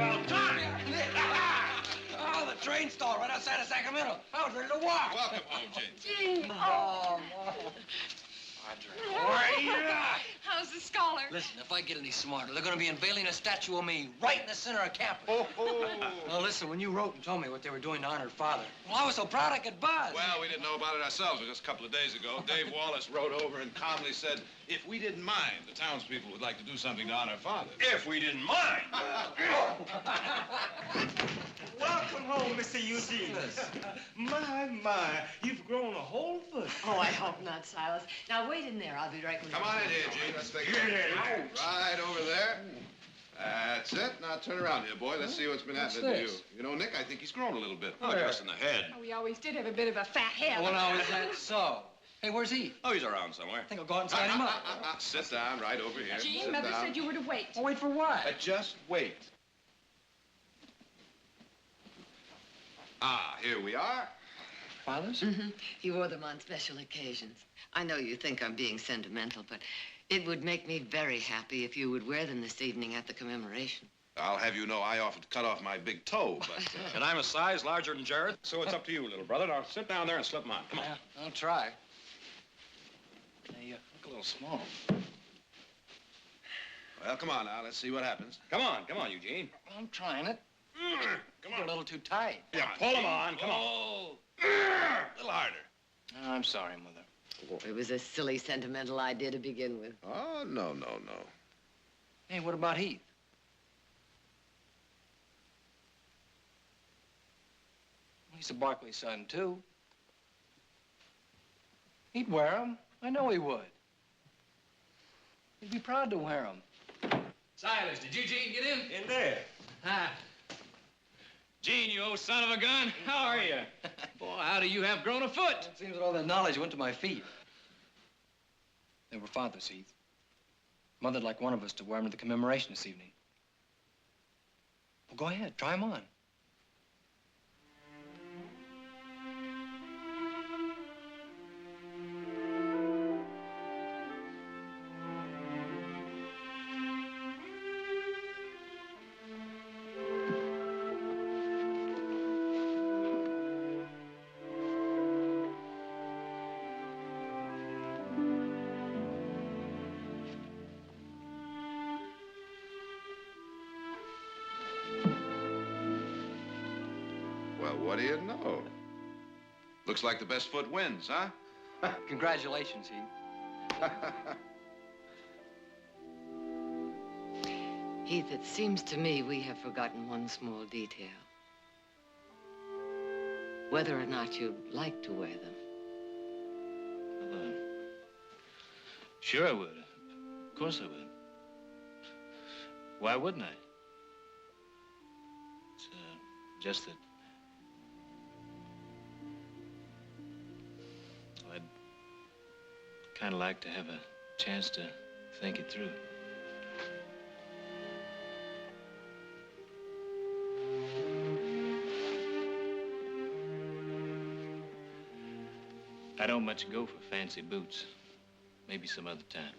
about time. Oh, the train stalled right outside of Sacramento. I was ready to walk. Welcome home, Jane. Gene. Oh, How's the scholar? listen, if I get any smarter, they're going to be unveiling a statue of me right in the center of campus. Now, listen, when you wrote and told me what they were doing to honor her father, well, I was so proud I could buzz. Well, we didn't know about it ourselves. Just a couple of days ago, Dave Wallace wrote over and calmly said, if we didn't mind, the townspeople would like to do something to honor father. If we didn't mind. Welcome home, Mr. Eugene. My, you've grown a whole foot. Oh, I hope not, Silas. Now, wait in there. I'll be right with you. Come on in here, Gene. Let's take Get it. it out. Right over there. That's it. Now turn around here, boy. Let's see what's been happening to you. You know, Nick, I think he's grown a little bit. Oh, just in the head. Oh, we always did have a bit of a fat head. Well, now, is that so? Hey, where's he? Oh, he's around somewhere. I think I'll go out and sign him up. Sit down right over here. Gene, Sit Mother down. said you were to wait. I'll wait for what? Just wait. Ah, here we are. Father's? Mm-hmm. He wore them on special occasions. I know you think I'm being sentimental, but it would make me very happy if you would wear them this evening at the commemoration. I'll have you know I offered to cut off my big toe, but... And I'm a size larger than Jared, so it's up to you, little brother. Now sit down there and slip them on. Come on. Yeah, I'll try. They look a little small. Well, come on now. Let's see what happens. Come on, Eugene. I'm trying it. Come You're a on. little too tight. Yeah, pull them on. Come on. Oh. A little harder. Oh, I'm sorry, Mother. It was a silly, sentimental idea to begin with. Oh, no. Hey, what about Heath? He's a Barkley son, too. He'd wear them. I know he would. He'd be proud to wear them. Silas, did Eugene get in? In there. Hi. Gene, you old son of a gun, how are you? Boy, how do you have grown a foot? It seems that all that knowledge went to my feet. They were Father's, Heath. Mother'd like one of us to wear them to the commemoration this evening. Well, go ahead, try them on. Well, what do you know? Looks like the best foot wins, huh? Congratulations, Heath. Heath, it seems to me we have forgotten one small detail. Whether or not you'd like to wear them. Well, sure I would. Of course I would. Why wouldn't I? It's just that... I'd kind of like to have a chance to think it through. I don't much go for fancy boots. Maybe some other time.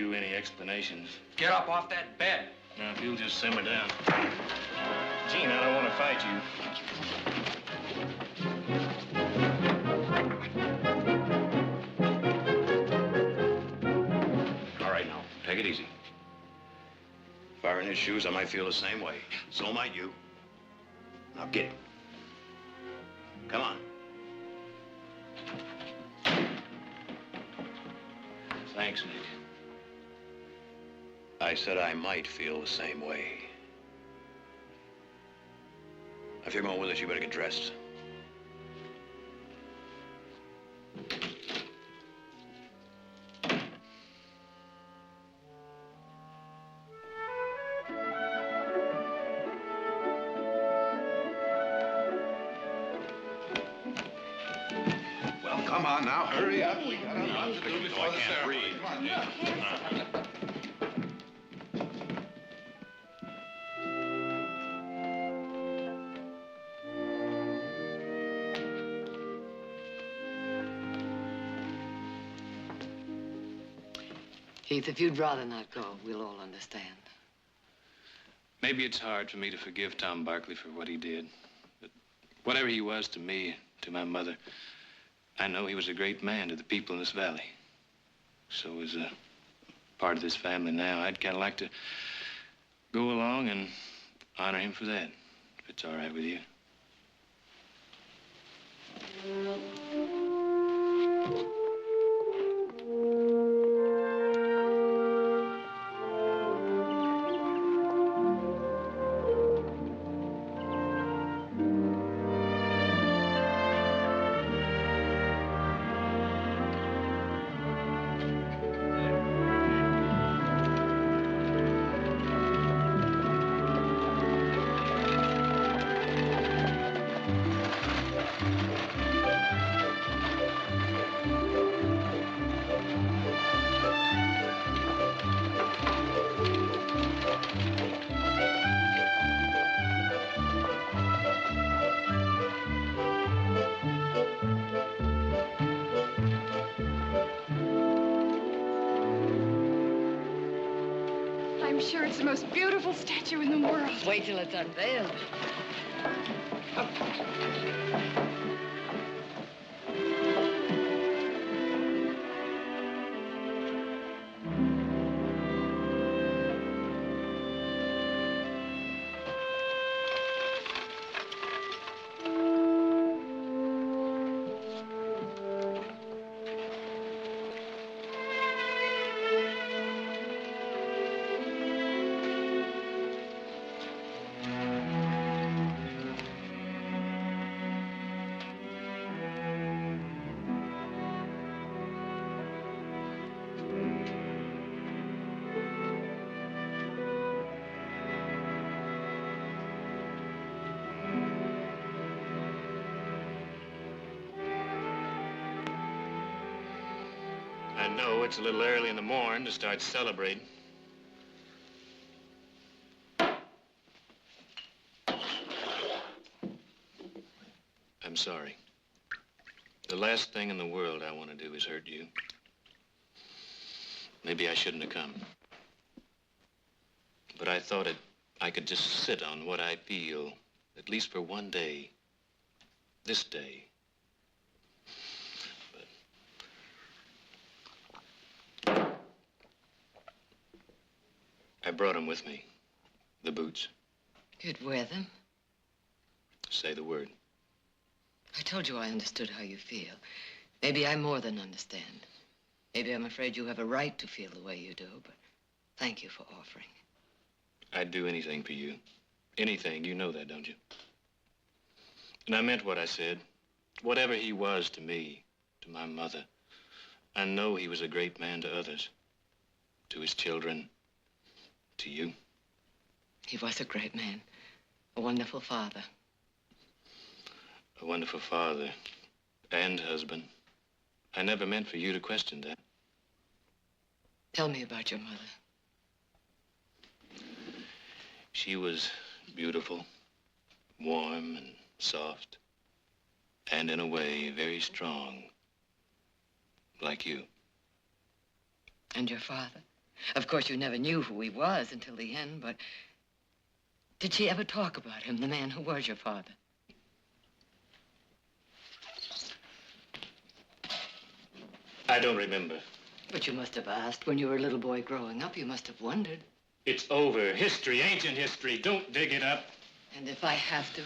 you any explanations. Get up off that bed. Now, if you'll just simmer down. Gene, I don't want to fight you. All right, now, take it easy. If I were in his shoes, I might feel the same way. So might you. Now, get it. Come on. Thanks, Nick. I said I might feel the same way. If you're going with us, you better get dressed. Well, come on now, hurry up. We got a lot to do before the ceremony. Come on. Heath, if you'd rather not go, we'll all understand. Maybe it's hard for me to forgive Tom Barkley for what he did. But whatever he was to me, to my mother, I know he was a great man to the people in this valley. So as a part of this family now, I'd kind of like to go along and honor him for that, if it's all right with you. I'm sure it's the most beautiful statue in the world. Wait till it's unveiled. I know it's a little early in the morning to start celebrating. I'm sorry. The last thing in the world I want to do is hurt you. Maybe I shouldn't have come. But I thought I could just sit on what I feel, at least for one day. This day. I brought them with me, the boots. You'd wear them? Say the word. I told you I understood how you feel. Maybe I more than understand. Maybe I'm afraid you have a right to feel the way you do, but thank you for offering. I'd do anything for you. Anything. You know that, don't you? And I meant what I said. Whatever he was to me, to my mother, I know he was a great man to others. To his children. To you. He was a great man. A wonderful father. A wonderful father and husband. I never meant for you to question that. Tell me about your mother. She was beautiful, warm and soft, and in a way very strong, like you. And your father? Of course, you never knew who he was until the end, but did she ever talk about him, the man who was your father? I don't remember. But you must have asked when you were a little boy growing up. You must have wondered. It's over. History, ancient history. Don't dig it up. And if I have to...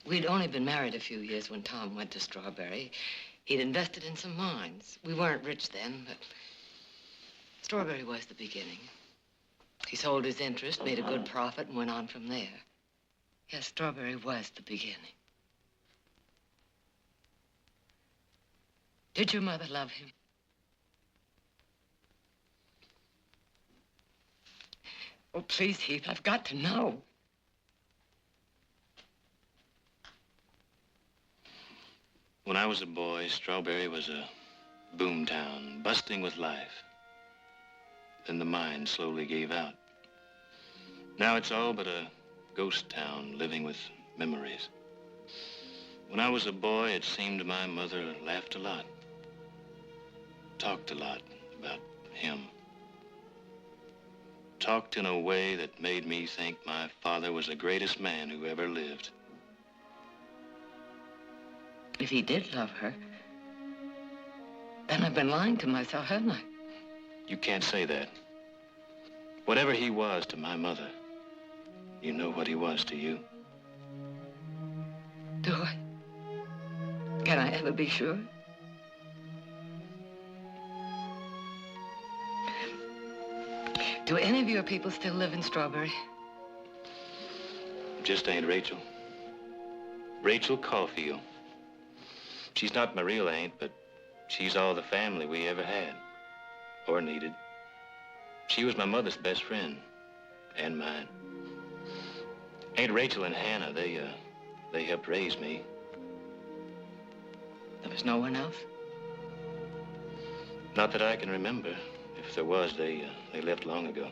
We'd only been married a few years when Tom went to Strawberry. He'd invested in some mines. We weren't rich then, but Strawberry was the beginning. He sold his interest, made a good profit, and went on from there. Yes, Strawberry was the beginning. Did your mother love him? Oh, please, Heath, I've got to know. When I was a boy, Strawberry was a boom town, busting with life. Then the mine slowly gave out. Now it's all but a ghost town, living with memories. When I was a boy, it seemed my mother laughed a lot, talked a lot about him. Talked in a way that made me think my father was the greatest man who ever lived. If he did love her, then I've been lying to myself, haven't I? You can't say that. Whatever he was to my mother, you know what he was to you. Do I? Can I ever be sure? Do any of your people still live in Strawberry? Just ain't Rachel. Rachel Caulfield. She's not my real aunt, but she's all the family we ever had, or needed. She was my mother's best friend, and mine. Aunt Rachel and Hannah, they helped raise me. There was no one else? Not that I can remember. If there was, they left long ago.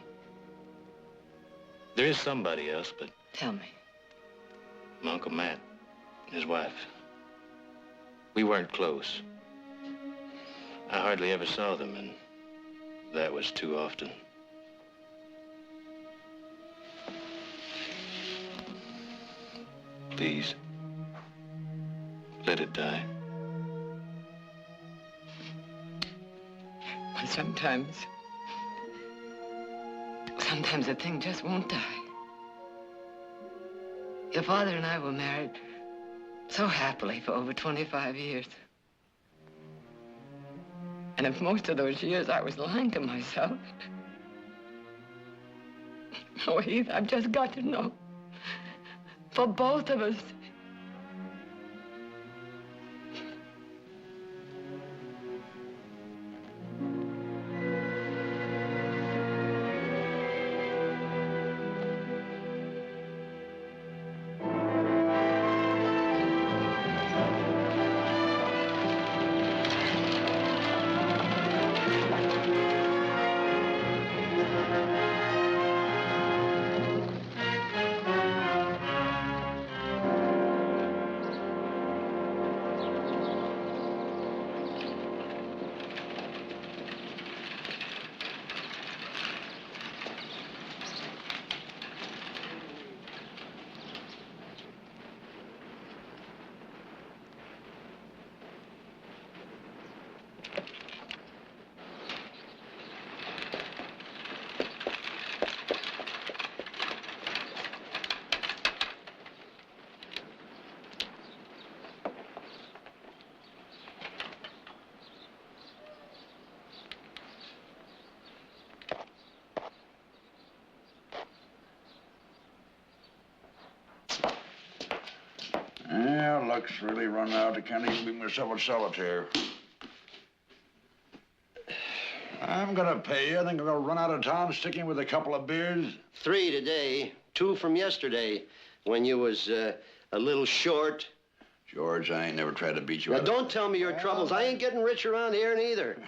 There is somebody else, but... Tell me. My Uncle Matt and his wife. We weren't close. I hardly ever saw them, and that was too often. Please, let it die. But sometimes a thing just won't die. Your father and I were married so happily for over 25 years. And if most of those years I was lying to myself, oh, Heath, I've just got to know. For both of us. Yeah, luck's really run out. I can't even be myself a solitaire. I'm gonna pay you. I think I'm gonna run out of town sticking with a couple of beers. 3 today, 2 from yesterday, when you was a little short. George, I ain't never tried to beat you Now, up. don't tell me your troubles. I ain't getting rich around here neither.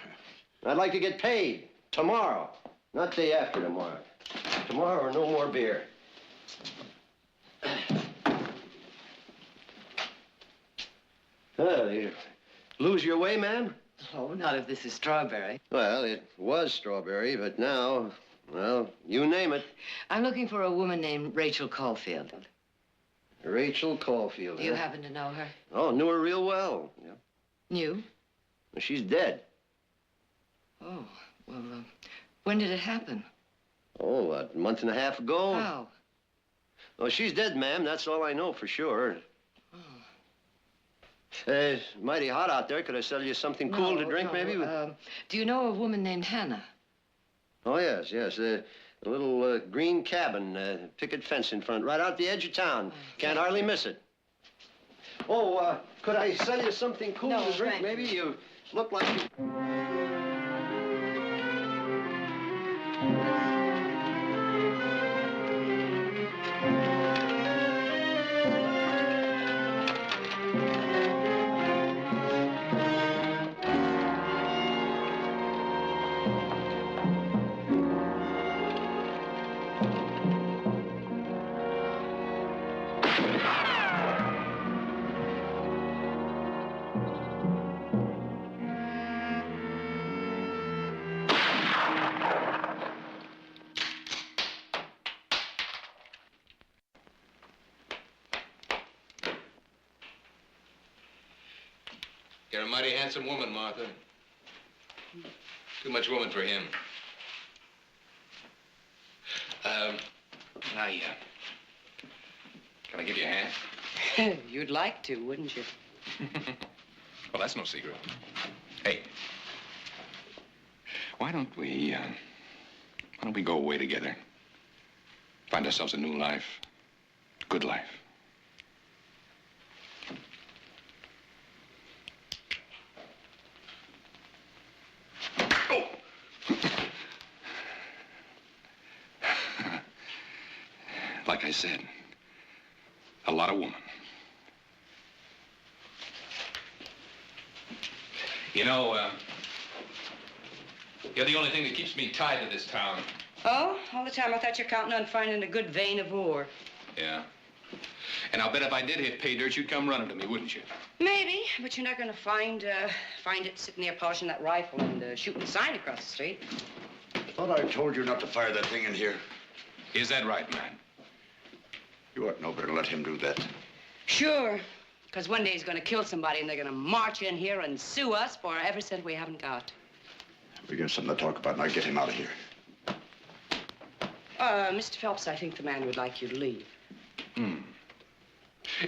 I'd like to get paid tomorrow, not day after tomorrow. Tomorrow or no more beer. You lose your way, man? Oh, not if this is Strawberry. Well, it was Strawberry, but now, well, you name it. I'm looking for a woman named Rachel Caulfield. Rachel Caulfield. Do you happen to know her? Oh, knew her real well. Yeah. Knew? Well, she's dead. Oh, well, when did it happen? Oh, a month and a half ago. How? Oh, she's dead, ma'am. That's all I know for sure. Oh. It's mighty hot out there. Could I sell you something cool to drink, maybe? Do you know a woman named Hannah? Oh, yes, yes. A little green cabin, picket fence in front, right out the edge of town. Can't hardly miss it. Oh, could I sell you something cool to drink, maybe? You look like you... You're a mighty handsome woman, Martha. Too much woman for him. Can I give you a hand? You'd like to, wouldn't you? Well, that's no secret. Hey, why don't we go away together? Find ourselves a new life, a good life. Like I said, a lot of woman. You know, you're the only thing that keeps me tied to this town. Oh, all the time I thought you were counting on finding a good vein of ore. Yeah. And I'll bet if I did hit pay dirt, you'd come running to me, wouldn't you? Maybe, but you're not going to find it sitting there polishing that rifle and shooting the sign across the street. Thought I told you not to fire that thing in here. Is that right, man? You ought to know better to let him do that. Sure, because one day he's going to kill somebody and they're going to march in here and sue us for every cent we haven't got. We got something to talk about, and I'll get him out of here. Mr. Phelps, I think the man would like you to leave.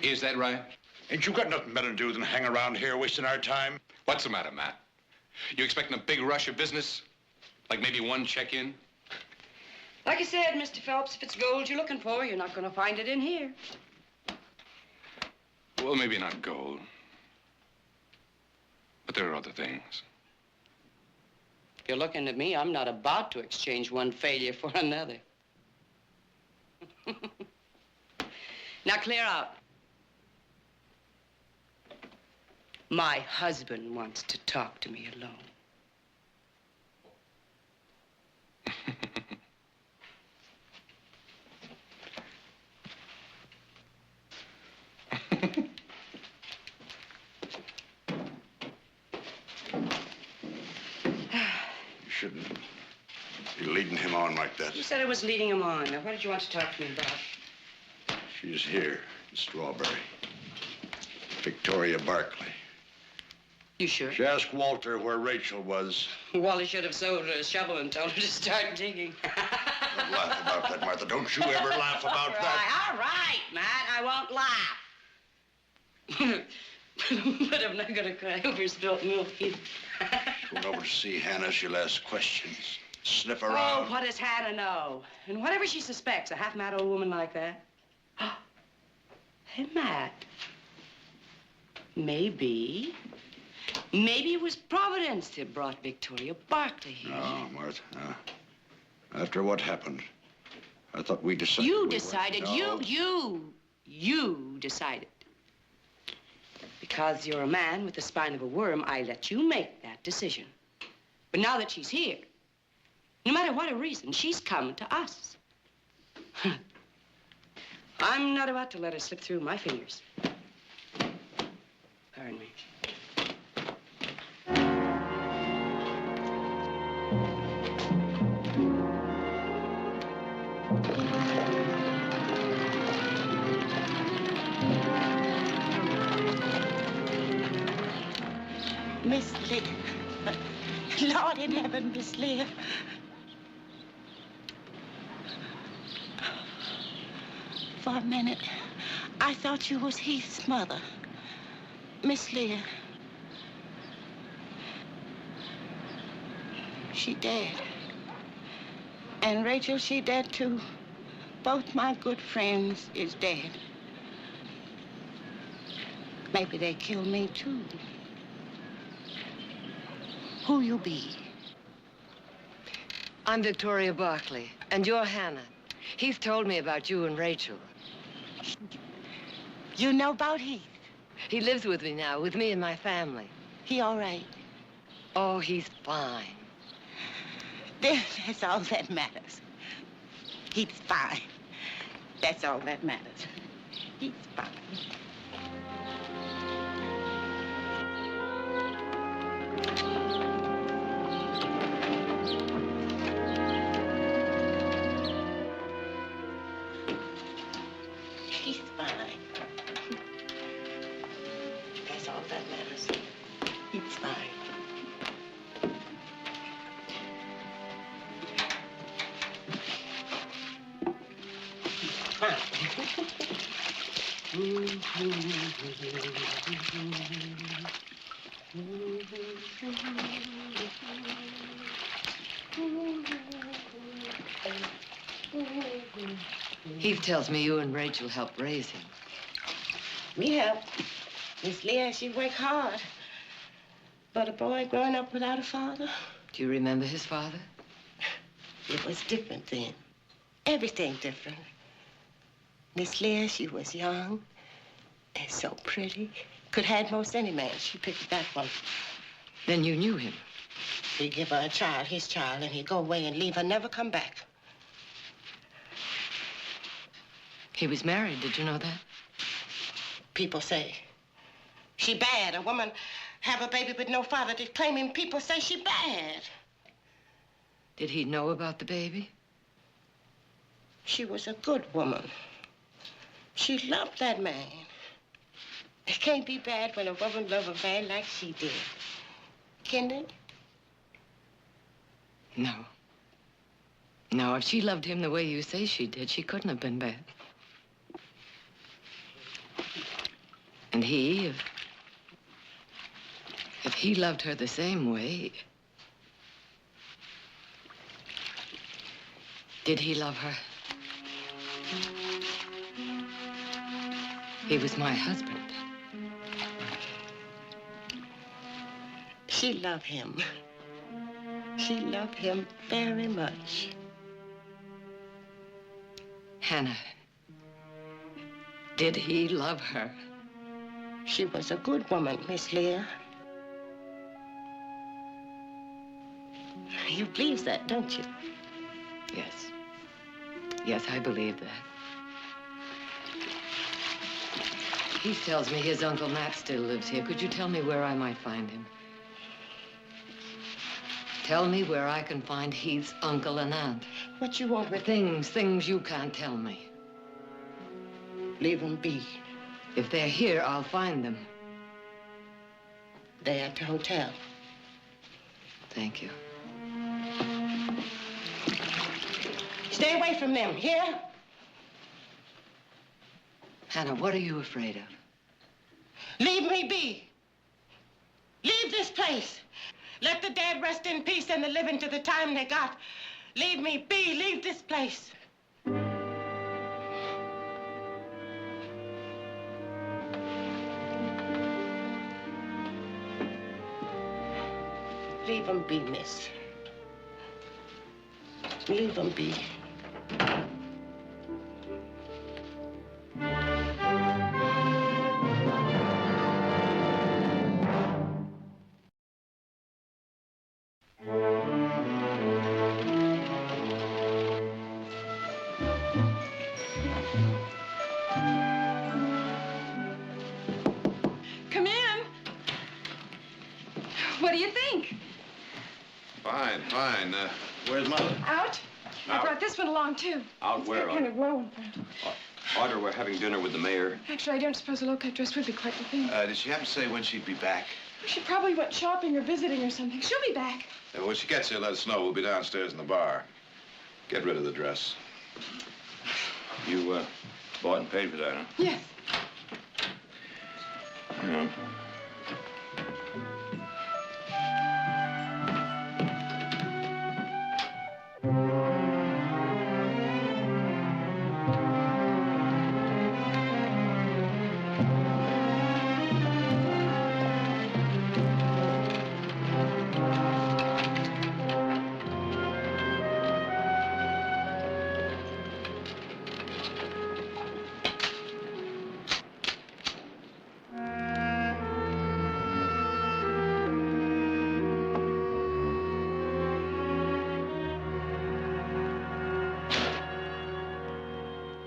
Is that right? Ain't you got nothing better to do than hang around here wasting our time? What's the matter, Matt? You expecting a big rush of business? Like maybe one check-in? Like I said, Mr. Phelps, if it's gold you're looking for, you're not going to find it in here. Well, maybe not gold. But there are other things. If you're looking at me, I'm not about to exchange one failure for another. Now, clear out. My husband wants to talk to me alone. You shouldn't be leading him on like that. You said I was leading him on. Now, what did you want to talk to me about? She's here, Strawberry. Victoria Barkley. You sure? She asked Walter where Rachel was. Wally should have sold her a shovel and told her to start digging. Don't laugh about that, Martha. Don't you ever laugh about that. All right, Matt. I won't laugh. But I'm not going to cry over spilt milk either. She went over to see Hannah. She'll ask questions, sniff around. Oh, what does Hannah know? And whatever she suspects, a half-mad old woman like that. Hey, Matt. Maybe it was Providence that brought Victoria Barkley here. No, Martha, no. After what happened, I thought we decided. You decided. You decided. Because you're a man with the spine of a worm, I let you make that decision. But now that she's here, no matter what her reason, she's coming to us. I'm not about to let her slip through my fingers. Pardon me. Miss Leah. Lord in heaven, Miss Leah. For a minute, I thought you was Heath's mother. Miss Leah. She dead. And Rachel, she dead too. Both my good friends is dead. Maybe they kill me too. Who you be? I'm Victoria Barkley, and you're Hannah. Heath told me about you and Rachel. You know about Heath? He lives with me now, with me and my family. He all right? Oh, he's fine. That's all that matters. He's fine. That's all that matters. He's fine. He's fine. That's all that matters. He's fine. Heath tells me you and Rachel helped raise him. We help. Miss Leah, she worked hard. But a boy growing up without a father, Do you remember his father? it was different then. Everything different. Miss Leah, she was young and so pretty. Could have most any man. She picked that one. Then you knew him. He'd give her a child, his child, and he'd go away and leave her, never come back. He was married, did you know that? People say she bad. A woman have a baby with no father to claim him. People say she bad. Did he know about the baby? She was a good woman. She loved that man. It can't be bad when a woman loves a man like she did. Can it? No. No, if she loved him the way you say she did, she couldn't have been bad. And he, if he loved her the same way, did he love her? He was my husband. She loved him. She loved him very much. Hannah, did he love her? She was a good woman, Miss Leah. You believe that, don't you? Yes. Yes, I believe that. He tells me his Uncle Matt still lives here. Could you tell me where I might find him? Tell me where I can find Heath's uncle and aunt. What you want with Things you can't tell me. Leave them be. If they're here, I'll find them. They're at the hotel. Thank you. Stay away from them, hear? Hannah, what are you afraid of? Leave me be. Leave this place. Let the dead rest in peace and the living to the time they got. Leave me be. Leave this place. Leave them be, miss. Leave them be. Come in. What do you think? Fine, fine. Where's Mother? Out? I Out? brought this one along, too. Out where? It's kind of low in front. Audra, we're having dinner with the mayor. Actually, I don't suppose a low-cut dress would be quite the thing. Did she happen to say when she'd be back? She probably went shopping or visiting or something. She'll be back. Yeah, when she gets here, let us know. We'll be downstairs in the bar. Get rid of the dress. You, bought and paid for that, huh? Yes. Yeah.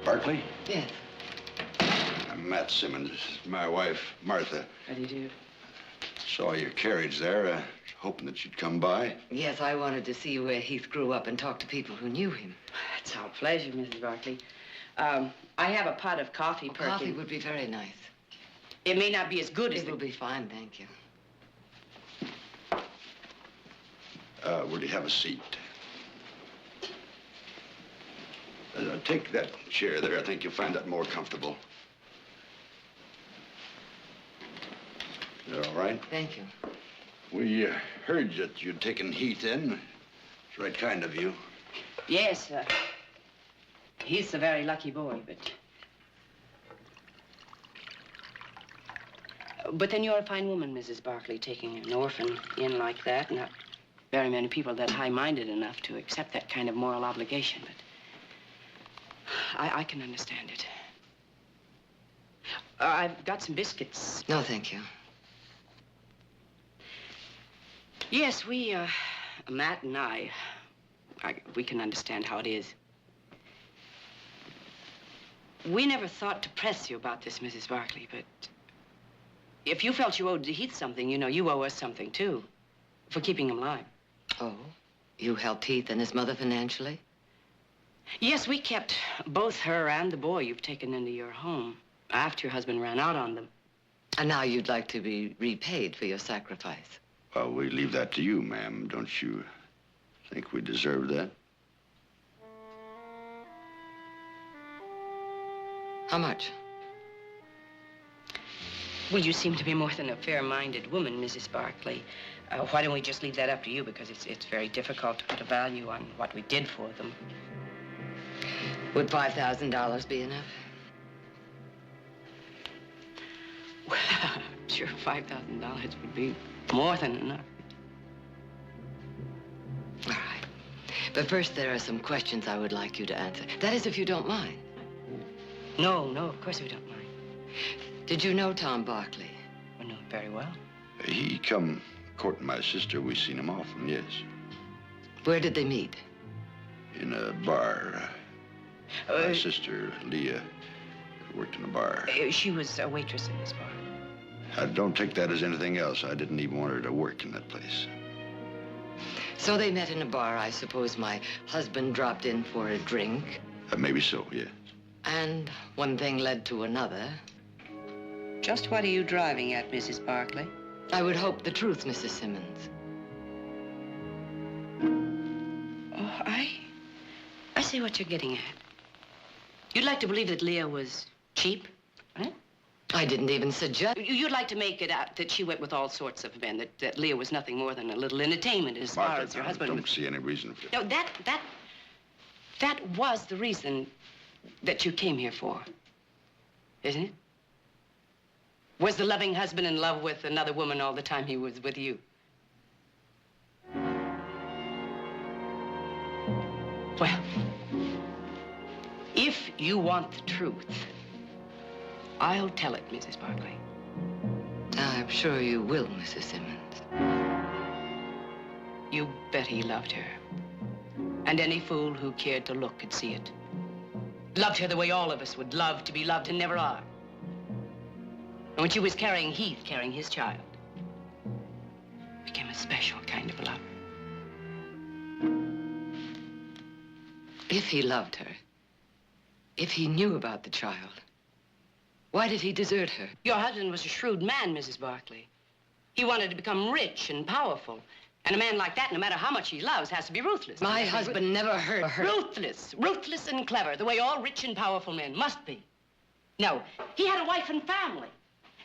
Barkley? Yes. I'm Matt Simmons. This is my wife, Martha. How do you do? Saw your carriage there. Hoping that you'd come by. Yes, I wanted to see where Heath grew up and talk to people who knew him. It's our pleasure, Mrs. Barkley. I have a pot of coffee, Perkins. Coffee would be very nice. It may not be as good as It will be fine, thank you. Will you have a seat? Take that chair there. I think you'll find that more comfortable. You all right? Thank you. We heard that you'd taken Heath in. It's right kind of you. Yes, he's a very lucky boy, but then you're a fine woman, Mrs. Barkley, taking an orphan in like that. Not very many people that high-minded enough to accept that kind of moral obligation, but I can understand it. I've got some biscuits. No, thank you. Yes, we, Matt and we can understand how it is. We never thought to press you about this, Mrs. Barkley, but if you felt you owed Heath something, you know, you owe us something, too, for keeping him alive. Oh, you helped Heath and his mother financially? Yes, we kept both her and the boy you've taken into your home after your husband ran out on them. And now you'd like to be repaid for your sacrifice. Well, we leave that to you, ma'am. Don't you think we deserve that? How much? Well, you seem to be more than a fair-minded woman, Mrs. Barkley. Why don't we just leave that up to you, because it's very difficult to put a value on what we did for them. Would $5,000 be enough? Well, I'm sure $5,000 would be more than enough. All right. But first, there are some questions I would like you to answer. That is, if you don't mind. No, of course we don't mind. Did you know Tom Barkley? I know him very well. He come courting my sister. We seen him often, yes. Where did they meet? In a bar. My sister, Leah, worked in a bar. She was a waitress in this bar. I don't take that as anything else. I didn't even want her to work in that place. So they met in a bar. I suppose my husband dropped in for a drink. Maybe so, yes. And one thing led to another. Just what are you driving at, Mrs. Barkley? I would hope the truth, Mrs. Simmons. Oh, I see what you're getting at. You'd like to believe that Leah was cheap, right? I didn't even suggest. You'd like to make it out that she went with all sorts of men, that Leah was nothing more than a little entertainment as far as your husband. I don't see any reason for it. No, that was the reason that you came here for, isn't it? Was the loving husband in love with another woman all the time he was with you? Well, if you want the truth, I'll tell it, Mrs. Barkley. I'm sure you will, Mrs. Simmons. You bet he loved her. And any fool who cared to look could see it. Loved her the way all of us would love to be loved and never are. And when she was carrying Heath, carrying his child, it became a special kind of love. If he loved her, if he knew about the child, why did he desert her? Your husband was a shrewd man, Mrs. Barkley. He wanted to become rich and powerful. And a man like that, no matter how much he loves, has to be ruthless. My husband never hurt her. Ruthless. Ruthless and clever, the way all rich and powerful men must be. No, he had a wife and family.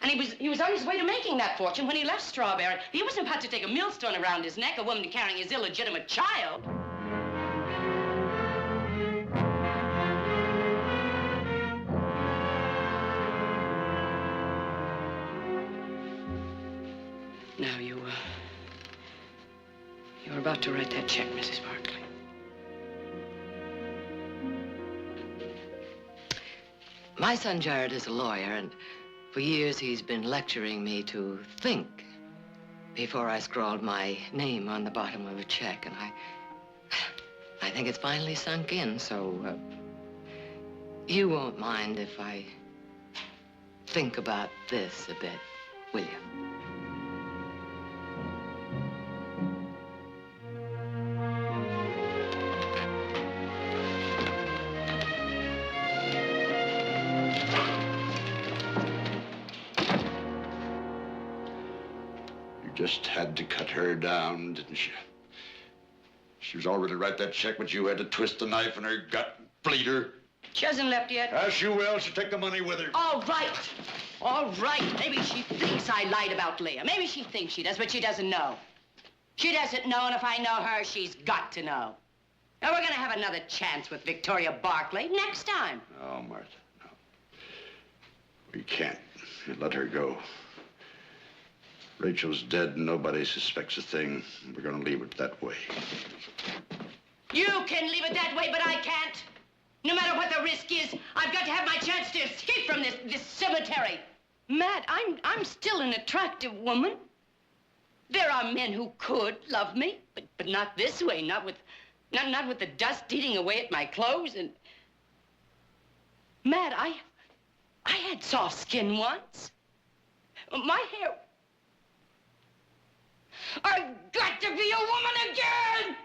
And he was on his way to making that fortune when he left Strawberry. He wasn't about to take a millstone around his neck, a woman carrying his illegitimate child. Now, you're about to write that check, Mrs. Barkley. My son Jared is a lawyer, and for years he's been lecturing me to think before I scrawled my name on the bottom of a check, and I think it's finally sunk in, so you won't mind if I think about this a bit, will you? Just had to cut her down, didn't you? She was all ready to write that check, but you had to twist the knife in her gut and bleed her. She hasn't left yet. As she will. She'll take the money with her. All right. All right. Maybe she thinks I lied about Leah. Maybe she thinks she does, but she doesn't know. She doesn't know, and if I know her, she's got to know. Now, we're going to have another chance with Victoria Barkley next time. No, Martha, no. We can't let her go. Rachel's dead and nobody suspects a thing. We're gonna leave it that way. You can leave it that way, but I can't. No matter what the risk is, I've got to have my chance to escape from this cemetery. Matt, I'm still an attractive woman. There are men who could love me, but not this way, not with the dust eating away at my clothes. And Matt, I had soft skin once. My hair... I've got to be a woman again!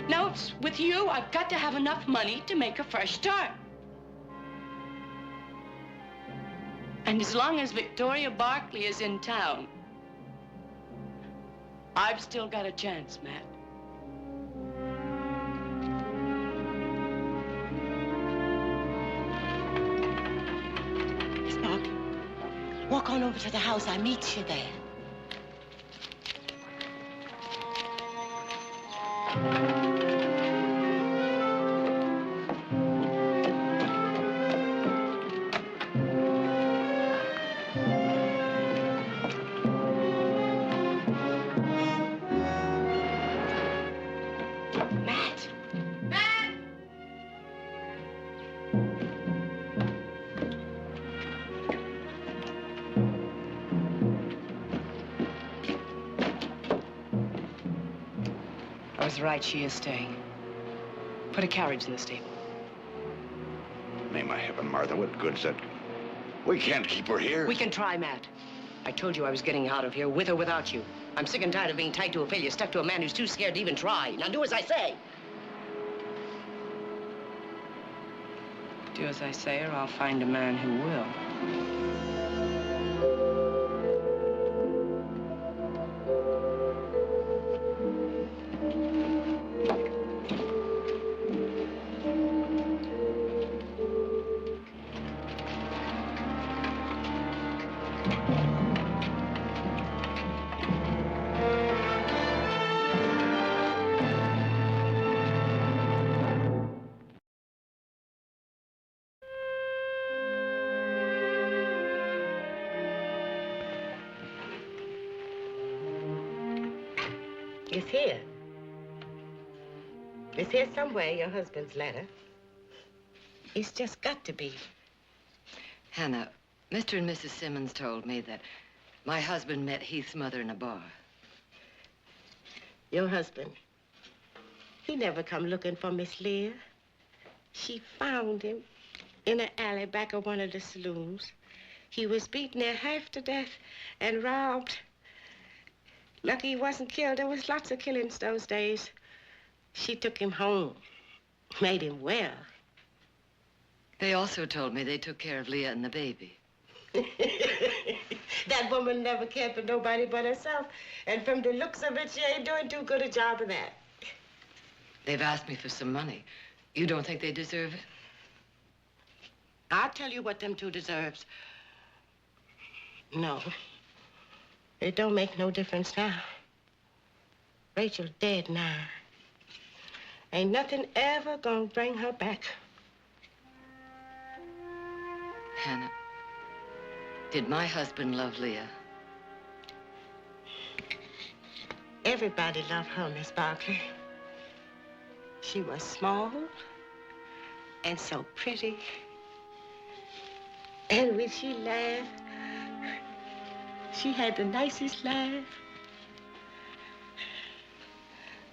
Now, it's with you, I've got to have enough money to make a fresh start. And as long as Victoria Barkley is in town, I've still got a chance, Matt. Miss Barkley, walk on over to the house. I'll meet you there. I was right, she is staying. Put a carriage in the stable. Name of heaven, Martha, what good's that? We can't keep her here. We can try, Matt. I told you I was getting out of here, with or without you. I'm sick and tired of being tied to a failure, stuck to a man who's too scared to even try. Now do as I say. Do as I say, or I'll find a man who will. It's here. It's here somewhere, your husband's letter. It's just got to be. Hannah, Mr. and Mrs. Simmons told me that my husband met Heath's mother in a bar. Your husband, he never come looking for Miss Leah. She found him in an alley back of one of the saloons. He was beaten there half to death and robbed. Lucky he wasn't killed. There was lots of killings those days. She took him home, made him well. They also told me they took care of Leah and the baby. That woman never cared for nobody but herself. And from the looks of it, she ain't doing too good a job of that. They've asked me for some money. You don't think they deserve it? I'll tell you what them two deserves. No. It don't make no difference now. Rachel's dead now. Ain't nothing ever gonna bring her back. Hannah, did my husband love Leah? Everybody loved her, Miss Barkley. She was small and so pretty. And when she laughed, she had the nicest laugh.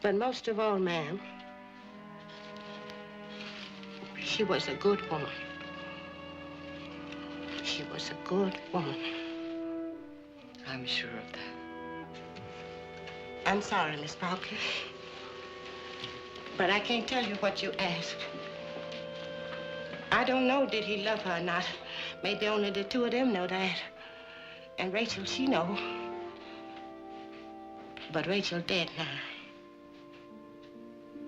But most of all, ma'am, she was a good woman. She was a good woman. I'm sure of that. I'm sorry, Miss Barkley. But I can't tell you what you asked. I don't know did he love her or not. Maybe only the two of them know that. And Rachel, she know. But Rachel dead now.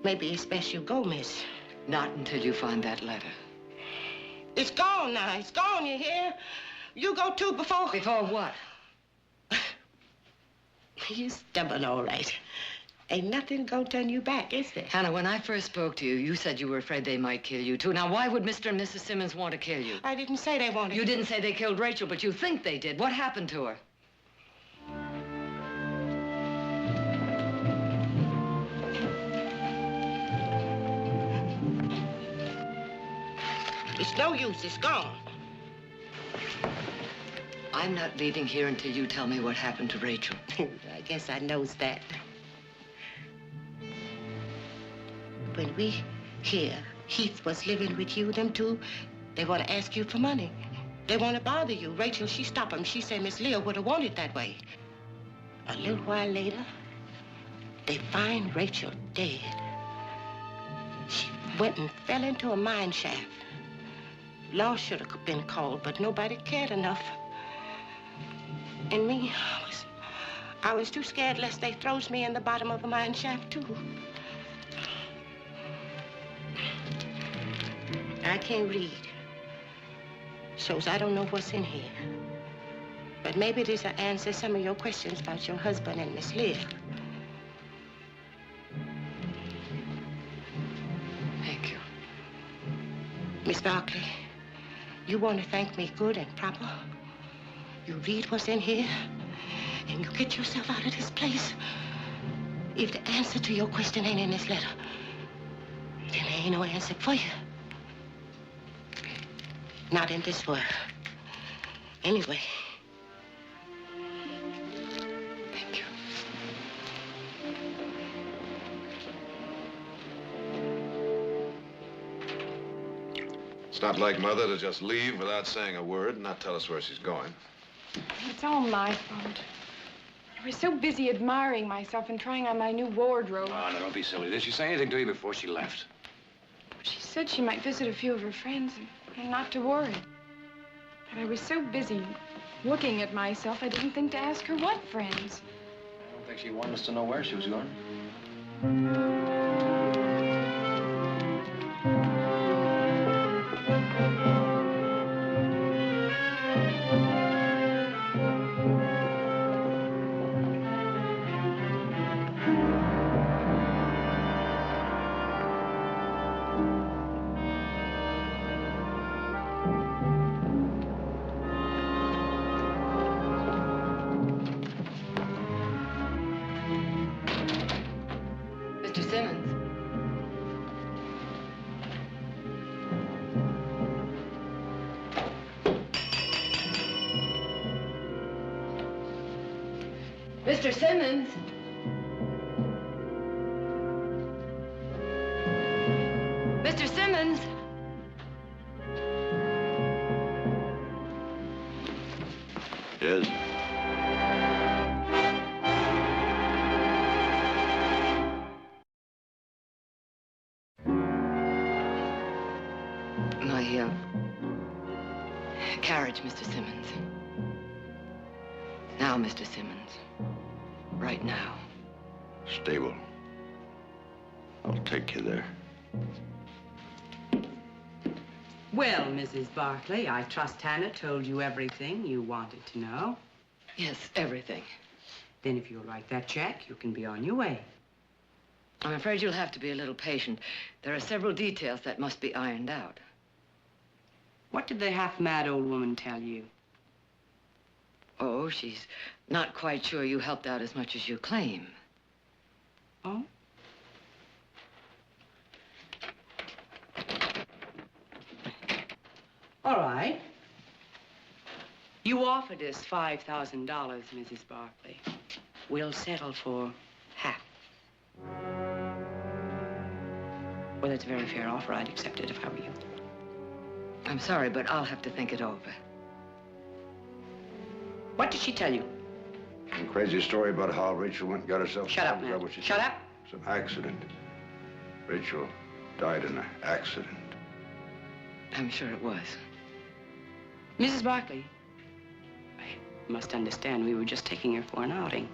Maybe it's best you go, miss. Not until you find that letter. It's gone now. It's gone, you hear? You go too before... Before what? You stubborn, all right. Ain't nothing gonna turn you back, is there? Hannah, when I first spoke to you, you said you were afraid they might kill you, too. Now, why would Mr. and Mrs. Simmons want to kill you? I didn't say they wanted to. You didn't say they killed Rachel, but you think they did. What happened to her? It's no use. It's gone. I'm not leaving here until you tell me what happened to Rachel. I guess I knows that. When we hear Heath was living with you, them two, they want to ask you for money. They want to bother you. Rachel, she stopped them. She said Miss Leah would have wanted that way. A little while later, they find Rachel dead. She went and fell into a mine shaft. Law should have been called, but nobody cared enough. And me, I was too scared lest they throws me in the bottom of a mine shaft, too. I can't read. Shows I don't know what's in here. But maybe this'll answer some of your questions about your husband and Miss Leah. Thank you. Miss Barkley, you want to thank me good and proper? You read what's in here, and you get yourself out of this place. If the answer to your question ain't in this letter, then there ain't no answer for you. Not in this world. Anyway. Thank you. It's not like Mother to just leave without saying a word and not tell us where she's going. It's all my fault. I was so busy admiring myself and trying on my new wardrobe. Oh, no, don't be silly. Did she say anything to you before she left? She said she might visit a few of her friends and not to worry. But I was so busy looking at myself, I didn't think to ask her what friends. I don't think she wanted us to know where she was going. Mr. Simmons. Mr. Simmons. Mr. Simmons. Yes? Carriage, Mr. Simmons. Now, Mr. Simmons. Right now. Stable. I'll take you there. Well, Mrs. Barkley, I trust Hannah told you everything you wanted to know. Yes, everything. Then if you'll write that check, you can be on your way. I'm afraid you'll have to be a little patient. There are several details that must be ironed out. What did the half-mad old woman tell you? Oh, she's not quite sure you helped out as much as you claim. Oh? All right. You offered us $5,000, Mrs. Barkley. We'll settle for half. Well, it's a very fair offer. I'd accept it if I were you. I'm sorry, but I'll have to think it over. What did she tell you? Some crazy story about how Rachel went and got herself... Shut up, Is that man. what she Shut said? up. It's an accident. Rachel died in an accident. I'm sure it was. Mrs. Barkley, I must understand we were just taking her for an outing.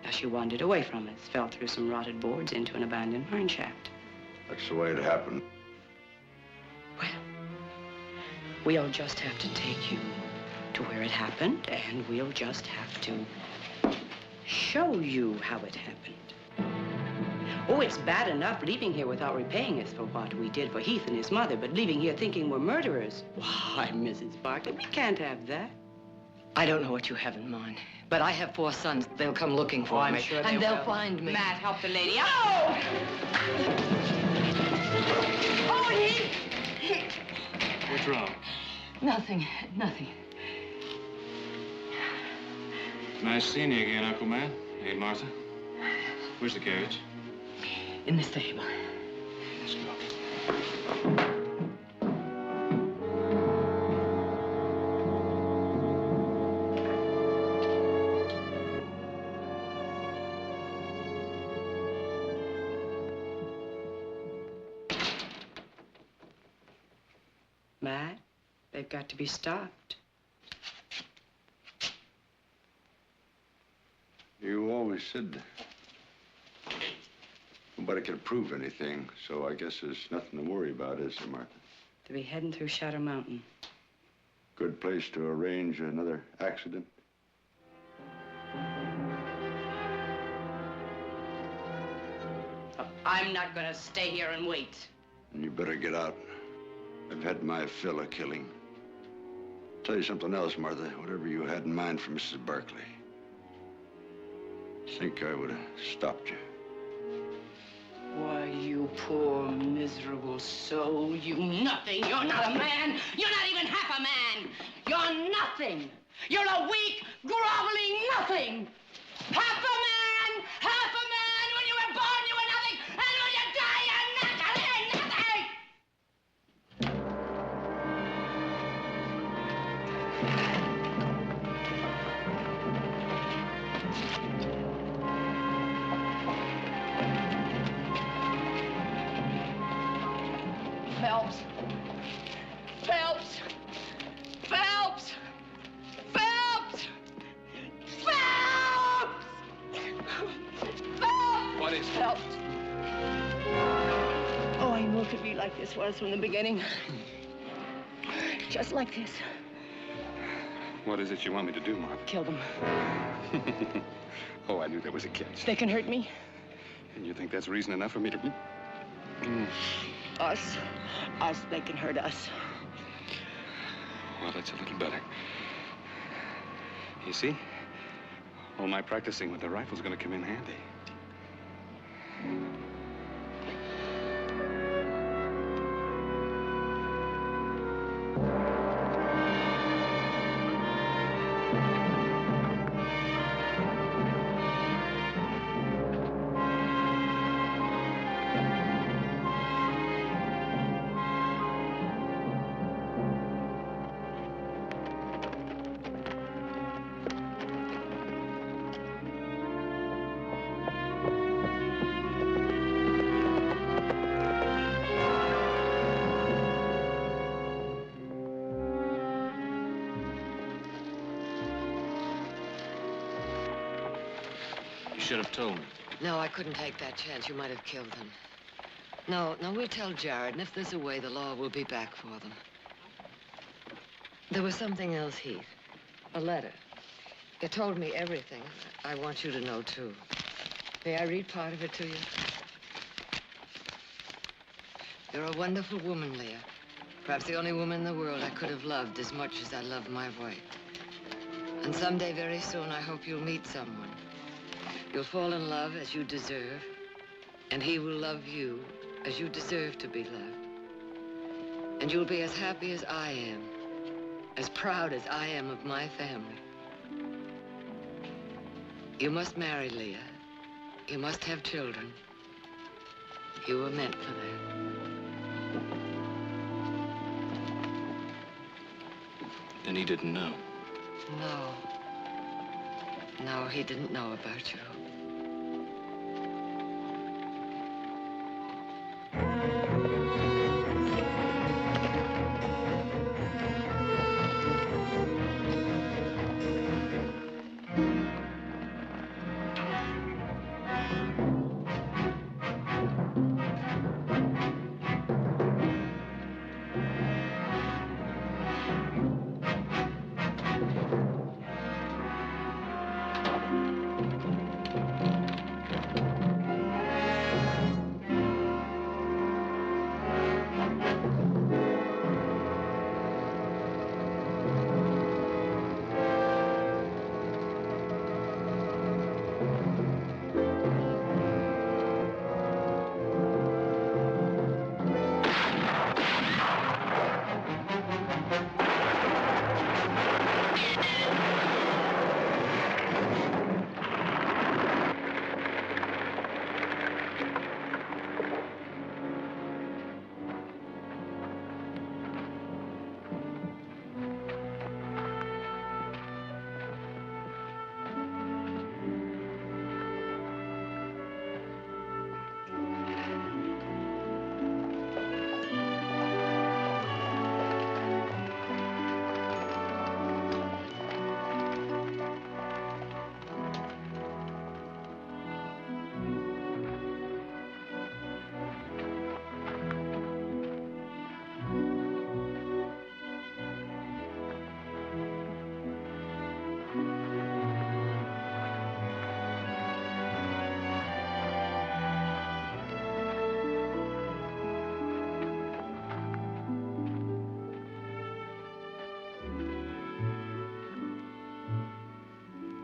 Now, she wandered away from us, fell through some rotted boards into an abandoned mine shaft. That's the way it happened. Well, we'll just have to take you to where it happened, and we'll just have to show you how it happened. Oh, it's bad enough leaving here without repaying us for what we did for Heath and his mother, but leaving here thinking we're murderers. Why, Mrs. Barkley, we can't have that. I don't know what you have in mind, but I have 4 sons. They'll come looking for I'm me, sure and they they'll will. find me. Matt, help the lady. Oh! Oh, Heath! What's wrong? Nothing, nothing. Nice seeing you again, Uncle Matt. Hey, Martha. Where's the carriage? In the stable. Let's go. Matt, they've got to be stopped. You always said nobody can prove anything, so I guess there's nothing to worry about, is there, Martha? To be heading through Shadow Mountain. Good place to arrange another accident. I'm not gonna stay here and wait. And you better get out. I've had my fill of killing. Tell you something else, Martha. Whatever you had in mind for Mrs. Barkley, I think I would have stopped you. Why, you poor, miserable soul. You nothing. You're not a man. You're not even half a man. You're nothing. You're a weak, groveling nothing. Half a man! Half a man! When you were born, you were nothing. And when you die, you're nothing! Phelps. Phelps. Phelps. Phelps. Phelps. Phelps. What is it? Phelps. Oh, I knew it could be like this was from the beginning. Just like this. What is it you want me to do, Martha? Kill them. Oh, I knew there was a catch. They can hurt me. And you think that's reason enough for me to... Us. They can hurt us. Well, that's a little better. You see? All my practicing with the rifle's gonna come in handy. should have told me. No, I couldn't take that chance. You might have killed him. No, we'll tell Jared, and if there's a way, the law will be back for them. There was something else, Heath. A letter. It told me everything. I want you to know, too. May I read part of it to you? You're a wonderful woman, Leah. Perhaps the only woman in the world I could have loved as much as I love my wife. And someday, very soon, I hope you'll meet someone. You'll fall in love as you deserve, and he will love you as you deserve to be loved. And you'll be as happy as I am, as proud as I am of my family. You must marry, Leah. You must have children. You were meant for that. And he didn't know. No. No, he didn't know about you.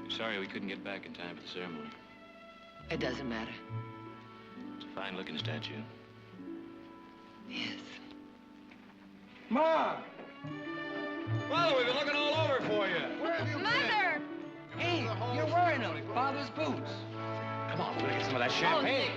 Sorry we couldn't get back in time for the ceremony. It doesn't matter. It's a fine-looking statue. Yes. Mom! Father, we've been looking all over for you. Where have you been? Mother! Hey, you're wearing them. Father's boots. Come on, we're gonna get some of that champagne.